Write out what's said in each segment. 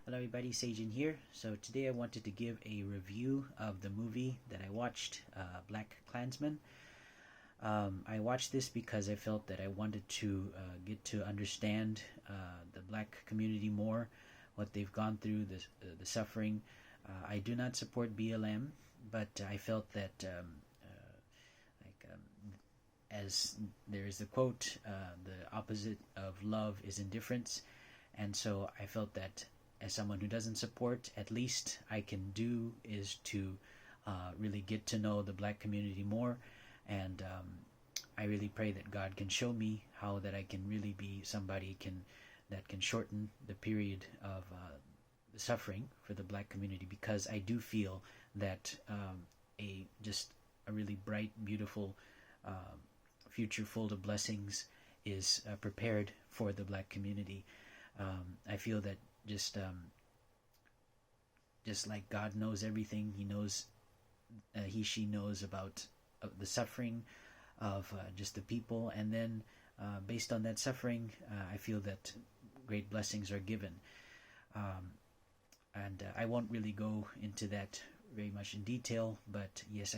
Hello everybody, Sajin here. So today I wanted to give a review of the movie that I watched, BlackkKlansman. I watched this because I felt that I wanted to get to understand the black community more, what they've gone through, the suffering. I do not support BLM, but I felt that like as there is the quote, the opposite of love is indifference, and so I felt that as someone who doesn't support, at least I can do is to really get to know the black community more, and I really pray that God can show me how that I can really be somebody that can shorten the period of the suffering for the black community, because I do feel that a really bright, beautiful future full of blessings is prepared for the black community. I feel that just just like God knows everything, she knows about the suffering of just the people, and then based on that suffering, I feel that great blessings are given. And I won't really go into that very much in detail, but yes,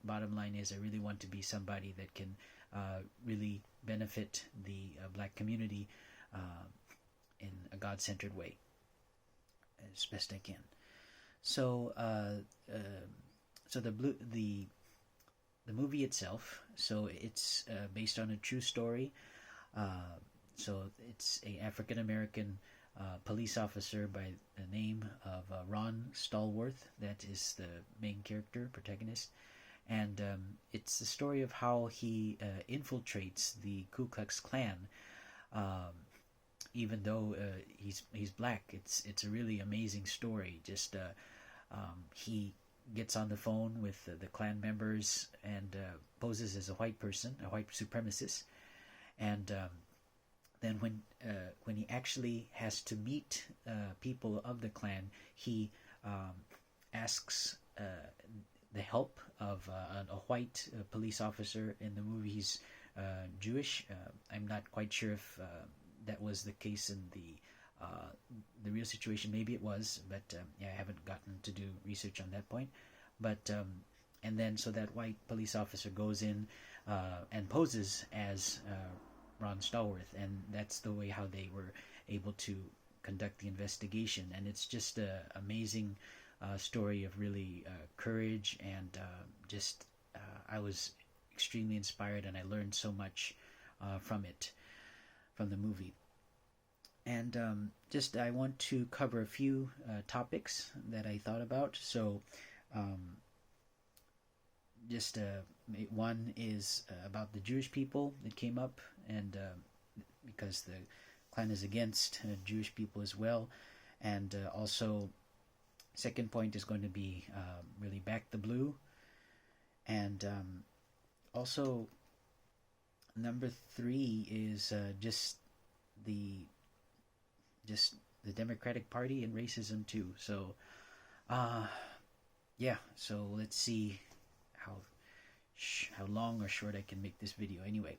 bottom line is I really want to be somebody that can really benefit the black community in a God-centered way as best I can. So, so the movie itself. So it's based on a true story. So it's a African American police officer by the name of Ron Stallworth. That is the main character, protagonist, and it's the story of how he infiltrates the Ku Klux Klan. Even though he's black, it's a really amazing story. Just he gets on the phone with the Klan members and poses as a white person, a white supremacist, and then when he actually has to meet people of the Klan, he asks the help of a white police officer. In the movie, he's Jewish. I'm not quite sure if that was the case in the real situation. Maybe it was, but yeah, I haven't gotten to do research on that point. But and then so that white police officer goes in and poses as Ron Stallworth, and that's the way how they were able to conduct the investigation. And it's just an amazing story of really courage, and I was extremely inspired, and I learned so much from it, from the movie. And I want to cover a few topics that I thought about. So one is about the Jewish people that came up, and because the Klan is against Jewish people as well. And also, second point is going to be really Back the Blue. And also, number 3 is just the Democratic Party and racism too. So, yeah. So let's see how long or short I can make this video. Anyway,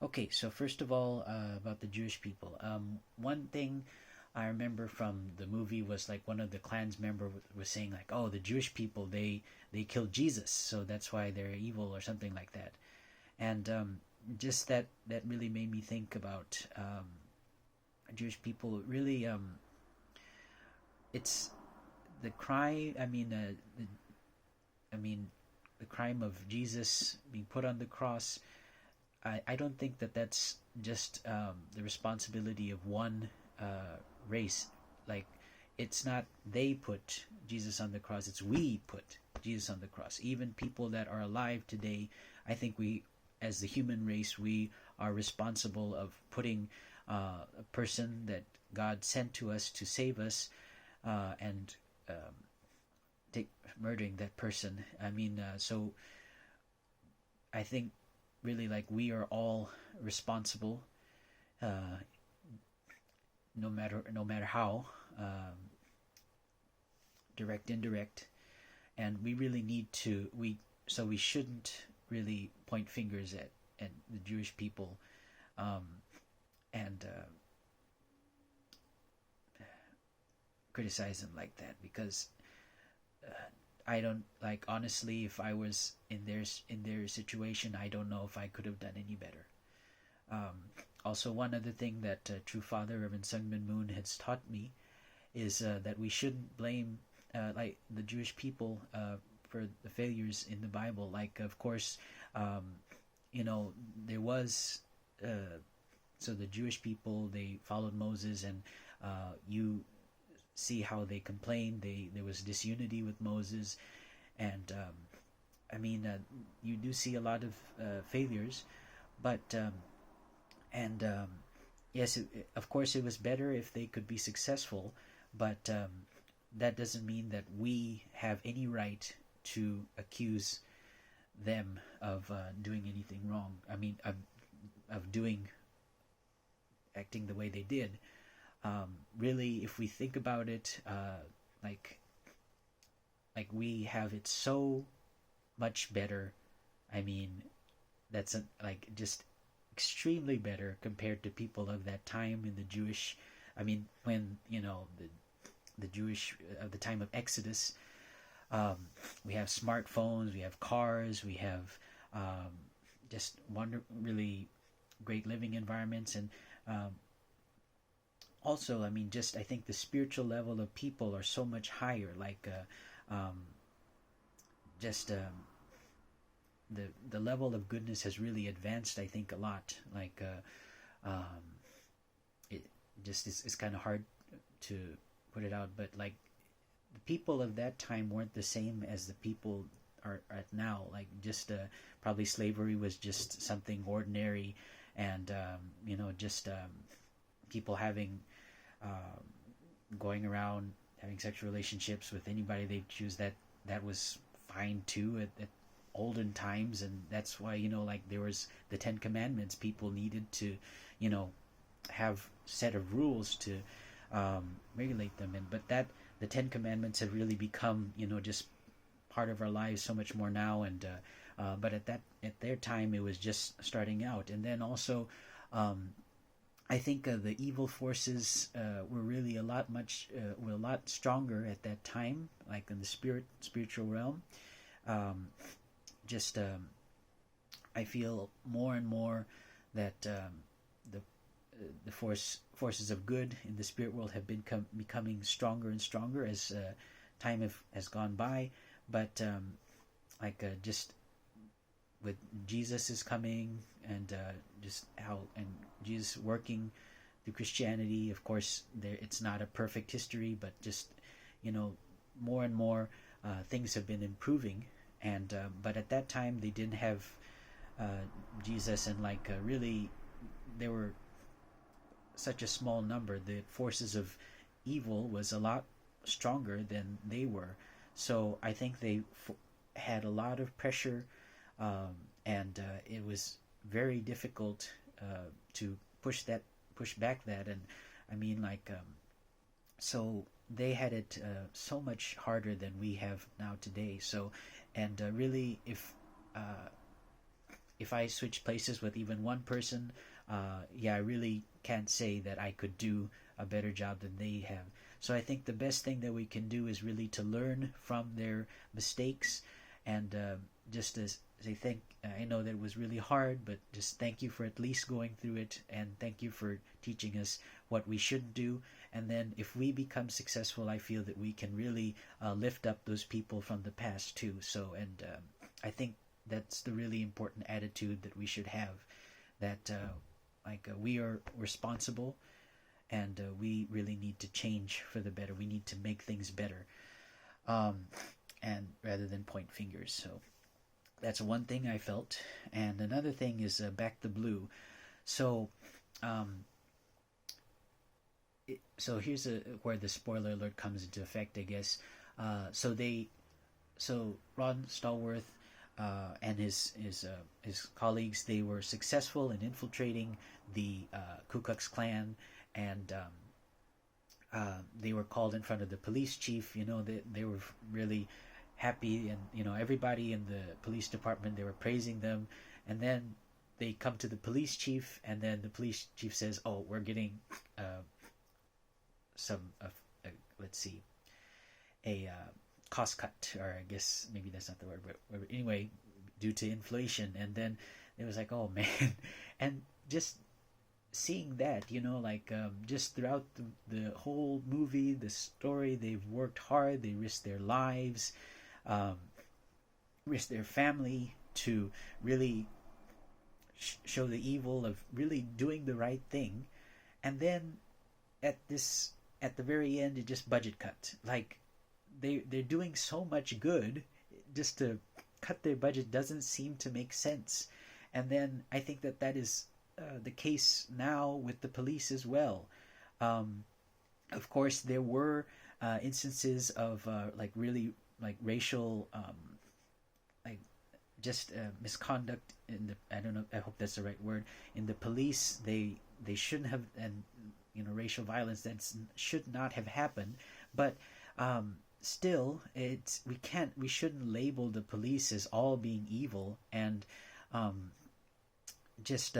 okay. So first of all, about the Jewish people. One thing I remember from the movie was like one of the Klan's member was saying like, "Oh, the Jewish people they killed Jesus, so that's why they're evil," or something like that. And just that really made me think about Jewish people. Really, it's the crime. The crime of Jesus being put on the cross. I don't think that that's just the responsibility of one race. Like, it's not they put Jesus on the cross, it's we put Jesus on the cross. Even people that are alive today, I think we, as the human race, we are responsible of putting a person that God sent to us to save us, and murdering that person. So I think really, like, we are all responsible, no matter how, direct, indirect, and we really need to we shouldn't really point fingers at the Jewish people, and criticize them like that, because I don't, like, honestly, if I was in their situation, I don't know if I could have done any better. Also, one other thing that True Father Reverend Sungmin Moon has taught me is that we shouldn't blame like the Jewish people for the failures in the Bible. Like, of course, um, there was so the Jewish people, they followed Moses, and you see how they complained. There was disunity with Moses, and I mean, you do see a lot of failures, but and yes, of course, it was better if they could be successful, but that doesn't mean that we have any right to accuse them of doing anything wrong. I mean, of doing acting the way they did. Really, if we think about it, like we have it so much better. I mean, that's like just extremely better compared to people of that time in the Jewish. I mean, when the Jewish of the time of Exodus, we have smartphones, we have cars, we have just really great living environments, and also, I mean, just I think the spiritual level of people are so much higher. Like, just the level of goodness has really advanced, I think, a lot. Like, it just is kind of hard to put it out, but like the people of that time weren't the same as the people are at now. Like, just probably slavery was just something ordinary, and just people having going around having sexual relationships with anybody they choose, that was fine too at olden times. And that's why, like, there was the Ten Commandments. People needed to have set of rules to regulate them. And but that the Ten Commandments have really become just part of our lives so much more now. And but at their time, it was just starting out. And then also I think the evil forces were really a lot stronger at that time, like in the spiritual realm. I feel more and more that the forces of good in the spirit world have been becoming stronger and stronger as time has gone by. But just with Jesus is coming, and just how and Jesus working through Christianity. Of course, it's not a perfect history, but just more and more things have been improving. And but at that time they didn't have Jesus, and really there were such a small number. The forces of evil was a lot stronger than they were. So I think they had a lot of pressure, and it was very difficult to push back that. And I mean, so they had it so much harder than we have now today. So, and really, if I switch places with even one person, I really can't say that I could do a better job than they have. So I think the best thing that we can do is really to learn from their mistakes, and just to say I know that it was really hard, but just thank you for at least going through it, and thank you for teaching us what we should do. And then if we become successful, I feel that we can really lift up those people from the past too. So, and I think that's the really important attitude that we should have, that we are responsible, and we really need to change for the better. We need to make things better, and rather than point fingers. So that's one thing I felt. And another thing is Back the Blue. So so here's where the spoiler alert comes into effect, I guess. So Ron Stallworth and his colleagues, they were successful in infiltrating the Ku Klux Klan, and they were called in front of the police chief. They were really happy, and everybody in the police department, they were praising them. And then they come to the police chief, and then the police chief says, "Oh, we're getting let's see, a cost cut, or I guess maybe that's not the word, but anyway, due to inflation. And then it was like, oh man, and just seeing that, like just throughout the whole movie, the story, they've worked hard, they risked their lives, um, risked their family to really show the evil of really doing the right thing. And then at the very end, it just budget cut. Like they're doing so much good, just to cut their budget doesn't seem to make sense. And then I think that is the case now with the police as well. Um, of course, there were instances of like really like racial like just misconduct in the, I don't know, I hope that's the right word, in the police. They shouldn't have, and racial violence that should not have happened. But still, we shouldn't label the police as all being evil. And um, just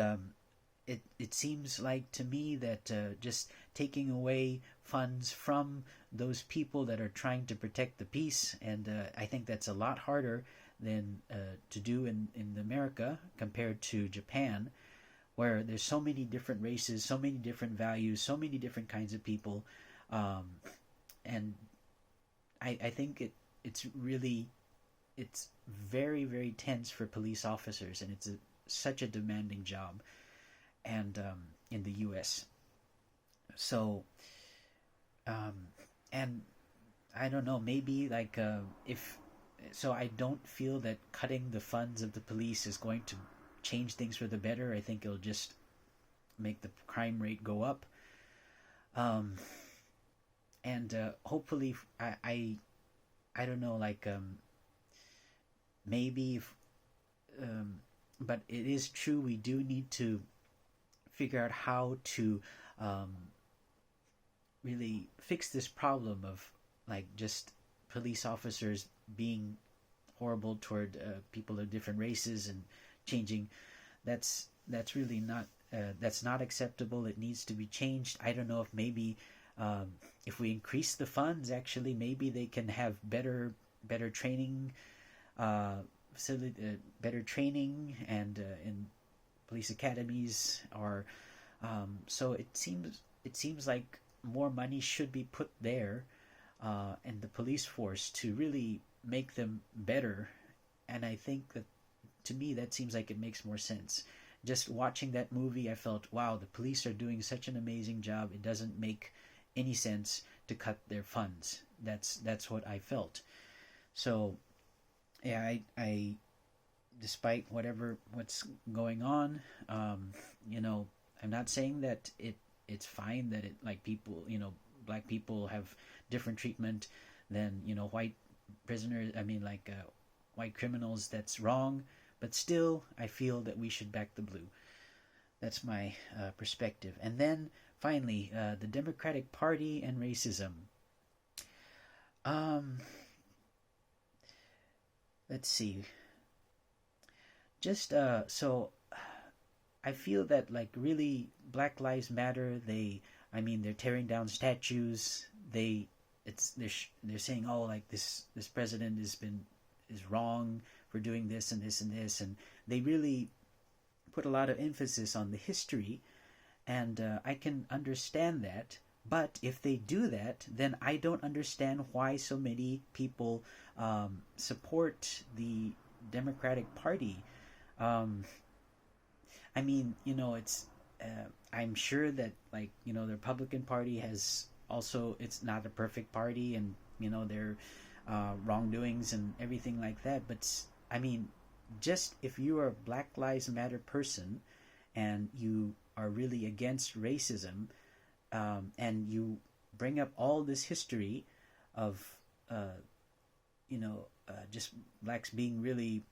it seems like to me that just taking away funds from those people that are trying to protect the peace, and I think that's a lot harder than to do in America compared to Japan, where there's so many different races, so many different values, so many different kinds of people. And I think it's very, very tense for police officers, and it's such a demanding job, and in the U.S. So, and I don't know, maybe like if so, I don't feel that cutting the funds of the police is going to change things for the better. I think it'll just make the crime rate go up. Um, and hopefully, I don't know, like maybe if, but it is true, we do need to figure out how to um, really fix this problem of like just police officers being horrible toward people of different races and changing. That's really not that's not acceptable. It needs to be changed. I don't know if maybe if we increase the funds, actually maybe they can have better training, facility, better training, and in police academies. Or so it seems like more money should be put there in the police force to really make them better. And I think that, to me, that seems like it makes more sense. Just watching that movie, I felt, wow, the police are doing such an amazing job. It doesn't make any sense to cut their funds. That's what I felt. So yeah, I despite what's going on, I'm not saying that it's fine that it, like, people, black people have different treatment than white prisoners. I mean, like white criminals. That's wrong. But still, I feel that we should back the blue. That's my perspective. And then finally, the Democratic Party and racism. Let's see. Just so I feel that, like, really, Black Lives Matter. They're tearing down statues. They're saying, oh, like, this president is wrong for doing this and this and this, and they really put a lot of emphasis on the history, and I can understand that. But if they do that, then I don't understand why so many people support the Democratic Party. I mean, it's I'm sure that, like, the Republican Party has also, it's not a perfect party, and their wrongdoings and everything like that. But I mean, just if you are a Black Lives Matter person and you are really against racism, and you bring up all this history of just blacks being really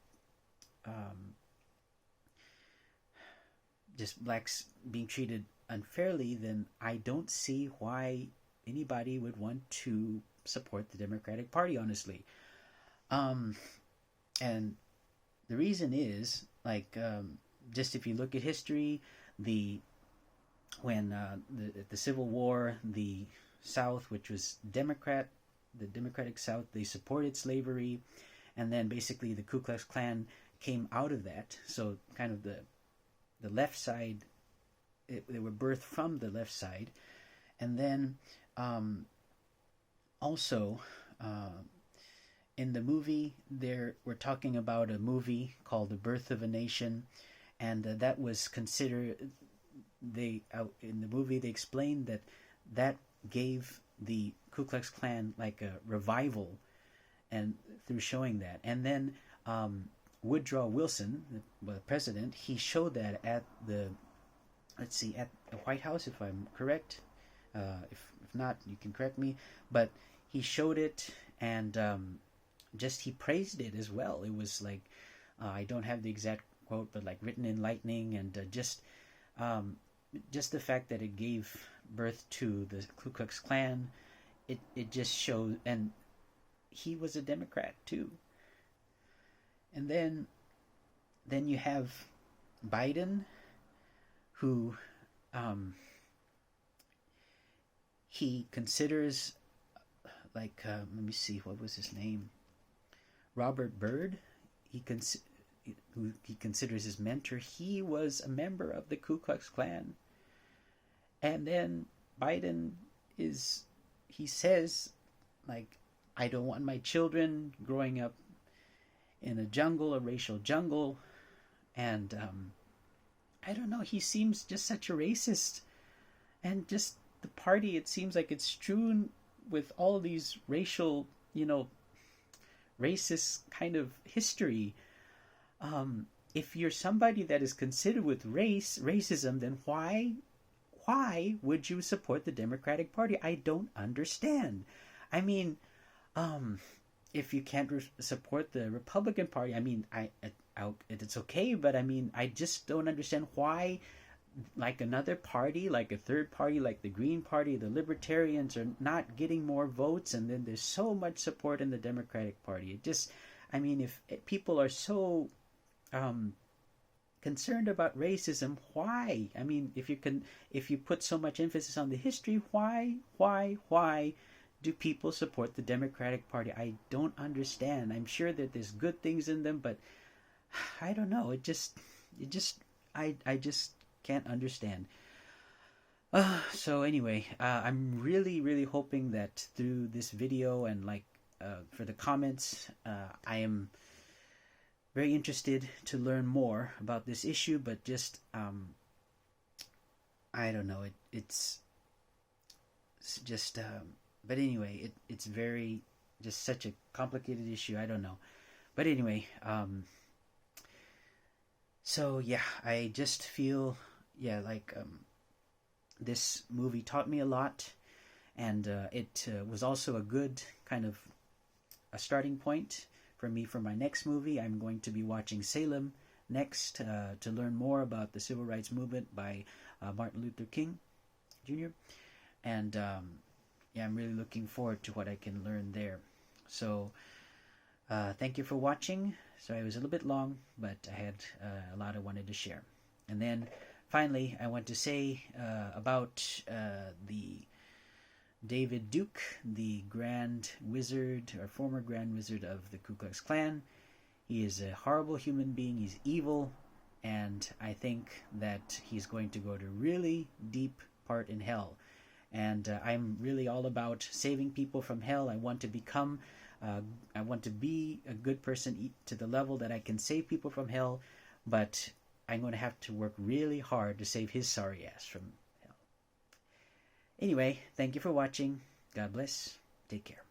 just blacks being treated unfairly, then I don't see why anybody would want to support the Democratic Party, honestly. And the reason is, like, just if you look at history, when the Civil War, the South, which was the Democratic South. They supported slavery, and then basically the Ku Klux Klan came out of that. So kind of the left side, they were birthed from the left side, and then also in the movie we're talking about a movie called The Birth of a Nation, and that was considered. In the movie they explained that gave the Ku Klux Klan like a revival, and through showing that, and then Woodrow Wilson, the president, he showed that at the White House, if I'm correct. If not, you can correct me. But he showed it, and just he praised it as well. It was like I don't have the exact quote, but like written in lightning, and just the fact that it gave birth to the Ku Klux Klan, it just shows. And he was a Democrat too. And then you have Biden, who he considers like let me see, what was his name? Robert Byrd. Who he considers his mentor. He was a member of the Ku Klux Klan. And then Biden he says, like, I don't want my children growing up in a racial jungle. And I don't know, he seems just such a racist. And just the party, it seems like it's strewn with all these racial, racist kind of history. If you're somebody that is considered with racism, then why would you support the Democratic Party? I don't understand. I mean, if you can't support the Republican Party, I mean, it's okay, but I mean, I just don't understand why, like another party, like a third party, like the Green Party, the Libertarians are not getting more votes, and then there's so much support in the Democratic Party. It just, I mean, if people are so concerned about racism, why? I mean, if you put so much emphasis on the history, why do people support the Democratic Party? I don't understand. I'm sure that there's good things in them, but I don't know. I just can't understand. So anyway, I'm really hoping that through this video and for the comments, I am very interested to learn more about this issue, but just I don't know, it's just but anyway, it's very just such a complicated issue. I don't know, but anyway, so yeah, I just feel like this movie taught me a lot, and it was also a good kind of a starting point for me for my next movie. I'm going to be watching Salem next to learn more about the civil rights movement by Martin Luther King Jr. And I'm really looking forward to what I can learn there. So thank you for watching. Sorry, it was a little bit long, but I had a lot I wanted to share. And then finally, I want to say about the David Duke, the Grand Wizard, or former Grand Wizard of the Ku Klux Klan. He is a horrible human being. He's evil, and I think that he's going to go to really deep part in hell. And I'm really all about saving people from hell. I want to be a good person to the level that I can save people from hell, but I'm going to have to work really hard to save his sorry ass from hell. Anyway, thank you for watching. God bless. Take care.